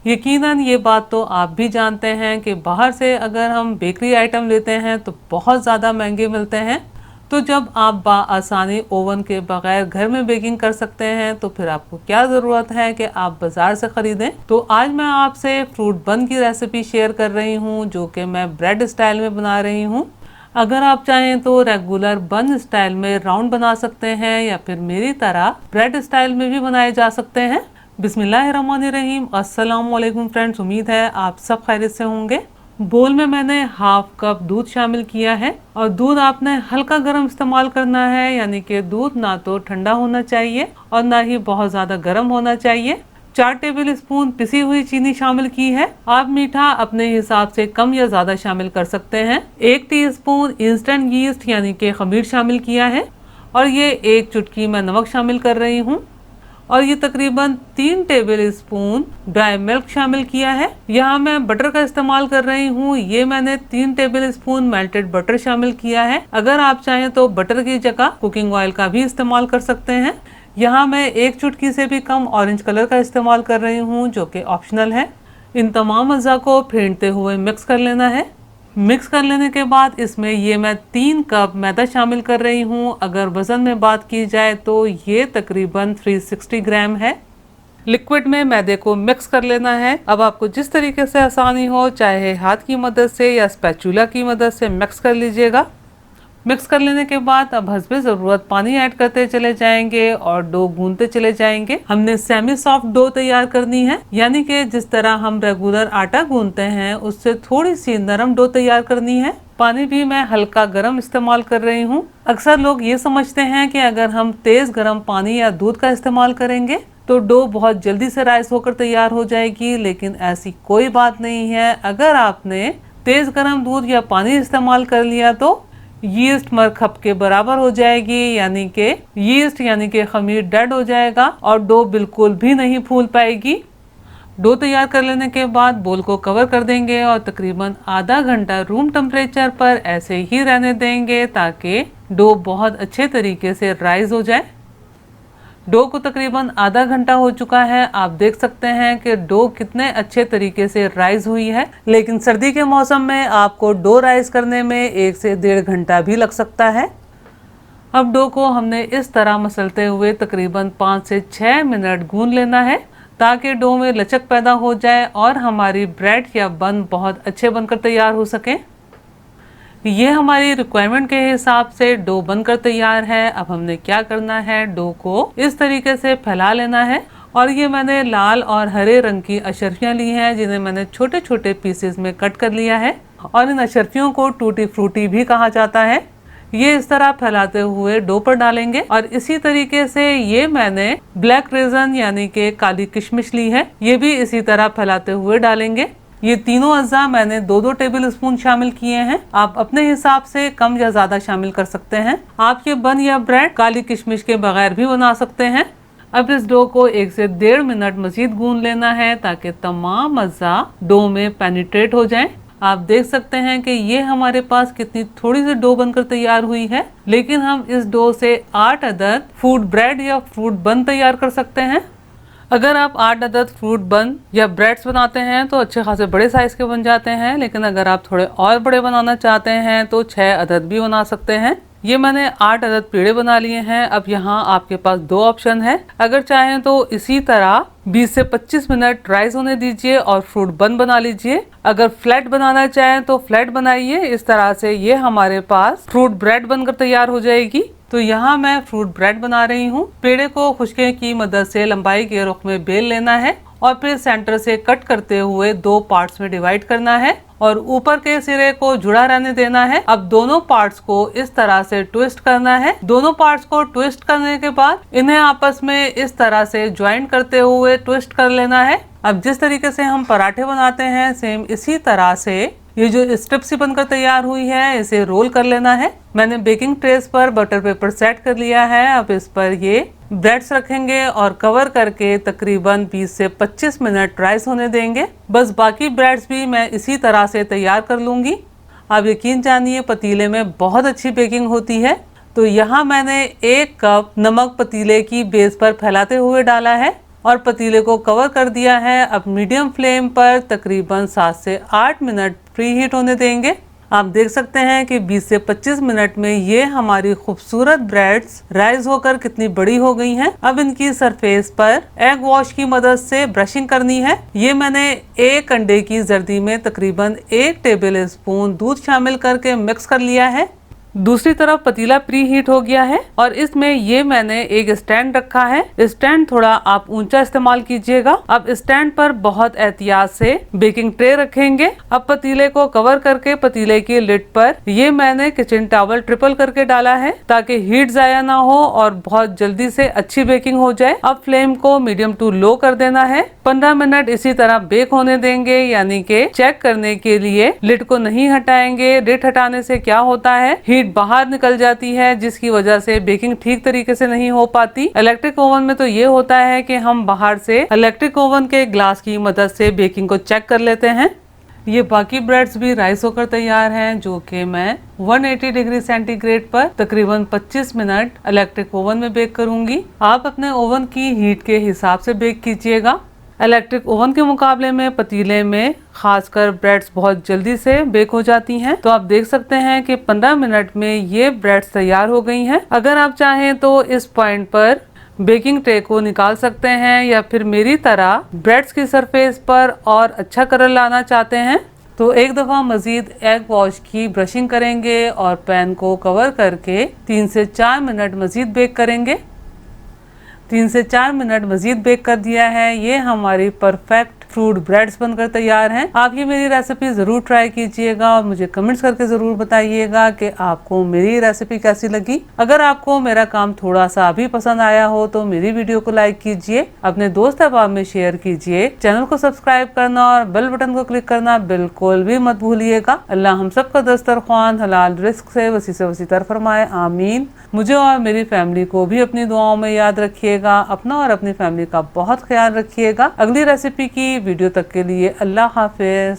यकीनन ये बात तो आप भी जानते हैं कि बाहर से अगर हम बेकरी आइटम लेते हैं तो बहुत ज़्यादा महंगे मिलते हैं। तो जब आप आसानी ओवन के बगैर घर में बेकिंग कर सकते हैं तो फिर आपको क्या ज़रूरत है कि आप बाज़ार से ख़रीदें। तो आज मैं आपसे फ्रूट बन की रेसिपी शेयर कर रही हूँ, जो कि मैं ब्रेड स्टाइल में बना रही हूँ। अगर आप चाहें तो रेगुलर बन स्टाइल में राउंड बना सकते हैं या फिर मेरी तरह ब्रेड स्टाइल में भी बनाए जा सकते हैं। बिस्मिल्लाहिर्रहमानिर्रहीम। अस्सलाम वालेकुम फ्रेंड्स, उम्मीद है आप सब खैरियत से होंगे। बोल में मैंने हाफ कप दूध शामिल किया है और दूध आपने हल्का गर्म इस्तेमाल करना है, यानी कि दूध ना तो ठंडा होना चाहिए और ना ही बहुत ज़्यादा गर्म होना चाहिए। 4 टेबल स्पून पिसी हुई चीनी शामिल की है। आप मीठा अपने हिसाब से कम या ज़्यादा शामिल कर सकते हैं। 1 टीस्पून इंस्टेंट यीस्ट यानी कि खमीर शामिल किया है और ये 1 चुटकी मैं नमक शामिल कर रही हूँ और ये तकरीबन 3 टेबल स्पून ड्राई मिल्क शामिल किया है। यहाँ मैं बटर का इस्तेमाल कर रही हूँ। ये मैंने 3 टेबल स्पून मेल्टेड बटर शामिल किया है। अगर आप चाहें तो बटर की जगह कुकिंग ऑयल का भी इस्तेमाल कर सकते हैं। यहाँ मैं 1 चुटकी से भी कम ऑरेंज कलर का इस्तेमाल कर रही हूँ, जो कि ऑप्शनल है। इन तमाम अज़ा को फेंटते हुए मिक्स कर लेना है। मिक्स कर लेने के बाद इसमें ये मैं 3 कप मैदा शामिल कर रही हूँ। अगर वज़न में बात की जाए तो ये तकरीबन 360 ग्राम है। लिक्विड में मैदे को मिक्स कर लेना है। अब आपको जिस तरीके से आसानी हो, चाहे हाथ की मदद से या स्पैचुला की मदद से मिक्स कर लीजिएगा। मिक्स कर लेने के बाद अब हस्बे ज़रूरत पानी ऐड करते चले जाएंगे और डो गूंदते चले जाएंगे। हमने सेमी सॉफ्ट डो तैयार करनी है, यानी कि जिस तरह हम रेगुलर आटा गूंदते हैं उससे थोड़ी सी नरम डो तैयार करनी है। पानी भी मैं हल्का गर्म इस्तेमाल कर रही हूँ। अक्सर लोग ये समझते हैं कि अगर हम तेज़ गर्म पानी या दूध का इस्तेमाल करेंगे तो डो बहुत जल्दी से राइस होकर तैयार हो जाएगी, लेकिन ऐसी कोई बात नहीं है। अगर आपने तेज़ गर्म दूध या पानी इस्तेमाल कर लिया तो यीस्ट मरकब के बराबर हो जाएगी, यानी कि खमीर डेड हो जाएगा और डो बिल्कुल भी नहीं फूल पाएगी। डो तैयार कर लेने के बाद बोल को कवर कर देंगे और तकरीबन आधा घंटा रूम टेम्परेचर पर ऐसे ही रहने देंगे ताकि डो बहुत अच्छे तरीके से राइज हो जाए। डो को तकरीबन आधा घंटा हो चुका है। आप देख सकते हैं कि डो कितने अच्छे तरीके से राइज हुई है, लेकिन सर्दी के मौसम में आपको डो राइज करने में 1 से 1.5 घंटा भी लग सकता है। अब डो को हमने इस तरह मसलते हुए तकरीबन 5 से 6 मिनट गूंद लेना है ताकि डो में लचक पैदा हो जाए और हमारी ब्रेड या बन बहुत अच्छे बनकर तैयार हो सके। ये हमारी रिक्वायरमेंट के हिसाब से डो बनकर तैयार है। अब हमने क्या करना है, डो को इस तरीके से फैला लेना है और ये मैंने लाल और हरे रंग की अशर्फियाँ ली हैं, जिन्हें मैंने छोटे छोटे पीसेस में कट कर लिया है और इन अशर्फियों को टूटी फ्रूटी भी कहा जाता है। ये इस तरह फैलाते हुए डो पर डालेंगे और इसी तरीके से ये मैंने ब्लैक रेजन यानी कि काली किशमिश ली है, ये भी इसी तरह फैलाते हुए डालेंगे। ये तीनों अज़ा मैंने 2-2 टेबल स्पून शामिल किए हैं। आप अपने हिसाब से कम या ज़्यादा शामिल कर सकते हैं। आप ये बन या ब्रेड काली किशमिश के बगैर भी बना सकते हैं। अब इस डो को 1 से 1.5 मिनट मज़ीद गूंद लेना है ताकि तमाम अज़ा डो में पेनिट्रेट हो जाएं। आप देख सकते हैं कि ये हमारे पास कितनी थोड़ी सी डो बनकर तैयार हुई है, लेकिन हम इस डो से 8 अदद फ्रूट ब्रेड या फ्रूट बन तैयार कर सकते हैं। अगर आप 8 अदद फ्रूट बन या ब्रेड्स बनाते हैं तो अच्छे खासे बड़े साइज़ के बन जाते हैं, लेकिन अगर आप थोड़े और बड़े बनाना चाहते हैं तो 6 अदद भी बना सकते हैं। ये मैंने 8 अदद पेड़े बना लिए हैं। अब यहाँ आपके पास 2 ऑप्शन है। अगर चाहें तो इसी तरह 20 से 25 मिनट राइस होने दीजिए और फ्रूट बन बना लीजिए। अगर फ्लैट बनाना चाहें तो फ्लैट बनाइए। इस तरह से ये हमारे पास फ्रूट ब्रेड बनकर तैयार हो जाएगी। तो यहाँ मैं फ्रूट ब्रेड बना रही हूँ। पेड़े को खुशके की मदद से लंबाई के रुख में बेल लेना है और फिर सेंटर से कट करते हुए 2 पार्ट्स में डिवाइड करना है और ऊपर के सिरे को जुड़ा रहने देना है। अब दोनों पार्ट्स को इस तरह से ट्विस्ट करना है। दोनों पार्ट्स को ट्विस्ट करने के बाद इन्हें आपस में इस तरह से ज्वाइंट करते हुए ट्विस्ट कर लेना है। अब जिस तरीके से हम पराठे बनाते हैं, सेम इसी तरह से ये जो स्ट्रिप सी बनकर तैयार हुई है, इसे रोल कर लेना है। मैंने बेकिंग ट्रेस पर बटर पेपर सेट कर लिया है। अब इस पर ये ब्रेड्स रखेंगे और कवर करके तकरीबन 20 से 25 मिनट राइस होने देंगे। बस बाकी ब्रेड्स भी मैं इसी तरह से तैयार कर लूँगी। आप यकीन जानिए पतीले में बहुत अच्छी बेकिंग होती है। तो यहाँ मैंने 1 कप नमक पतीले की बेस पर फैलाते हुए डाला है और पतीले को कवर कर दिया है। अब मीडियम फ्लेम पर तकरीबन 7 से 8 मिनट प्री हीट होने देंगे। आप देख सकते हैं कि 20 से 25 मिनट में ये हमारी खूबसूरत ब्रेड्स राइज होकर कितनी बड़ी हो गई हैं। अब इनकी सरफेस पर एग वॉश की मदद से ब्रशिंग करनी है। ये मैंने एक अंडे की जर्दी में तकरीबन 1 टेबल स्पून दूध शामिल करके मिक्स कर लिया है। दूसरी तरफ पतीला प्री हीट हो गया है और इसमें ये मैंने एक स्टैंड रखा है। स्टैंड थोड़ा आप ऊंचा इस्तेमाल कीजिएगा। अब स्टैंड पर बहुत एहतियात से बेकिंग ट्रे रखेंगे। अब पतीले को कवर करके पतीले की लिड पर ये मैंने किचन टॉवल ट्रिपल करके डाला है ताकि हीट जाया ना हो और बहुत जल्दी से अच्छी बेकिंग हो जाए। अब फ्लेम को मीडियम टू लो कर देना है। 15 मिनट इसी तरह बेक होने देंगे, यानी कि चेक करने के लिए लिड को नहीं हटाएंगे। लिड हटाने से क्या होता है, हीट बाहर निकल जाती है जिसकी वजह से बेकिंग ठीक तरीके से नहीं हो पाती। इलेक्ट्रिक ओवन में तो ये होता है कि हम बाहर से इलेक्ट्रिक ओवन के ग्लास की मदद से बेकिंग को चेक कर लेते हैं। ये बाकी ब्रेड्स भी राइस होकर तैयार हैं, जो कि मैं 180 डिग्री सेंटीग्रेड पर तकरीबन 25 मिनट इलेक्ट्रिक ओवन में बेक करूंगी। आप अपने ओवन की हीट के हिसाब से बेक कीजिएगा। इलेक्ट्रिक ओवन के मुकाबले में पतीले में खासकर ब्रेड्स बहुत जल्दी से बेक हो जाती हैं। तो आप देख सकते हैं कि 15 मिनट में ये ब्रेड्स तैयार हो गई हैं। अगर आप चाहें तो इस पॉइंट पर बेकिंग ट्रे को निकाल सकते हैं, या फिर मेरी तरह ब्रेड्स की सरफेस पर और अच्छा कलर लाना चाहते हैं तो एक दफ़ा मज़ीद एग वॉश की ब्रशिंग करेंगे और पैन को कवर करके 3 से 4 मिनट मज़ीद बेक करेंगे। 3 से 4 मिनट मज़ीद बेक कर दिया है। ये हमारी परफेक्ट फ्रूट ब्रेड्स बनकर तैयार हैं। आप ये मेरी रेसिपी ज़रूर ट्राई कीजिएगा और मुझे कमेंट्स करके ज़रूर बताइएगा कि आपको मेरी रेसिपी कैसी लगी। अगर आपको मेरा काम थोड़ा सा भी पसंद आया हो तो मेरी वीडियो को लाइक कीजिए, अपने दोस्त अहबाब में शेयर कीजिए, चैनल को सब्सक्राइब करना और बेल बटन को क्लिक करना बिल्कुल भी मत भूलिएगा। अल्लाह हम सब का दस्तरख्वान हलाल रिस्क से वसी तर फरमाए, आमीन। मुझे और मेरी फैमिली को भी अपनी दुआओं में याद रखिएगा। अपना और अपनी फैमिली का बहुत ख्याल रखिएगा। अगली रेसिपी की वीडियो तक के लिए अल्लाह हाफिज।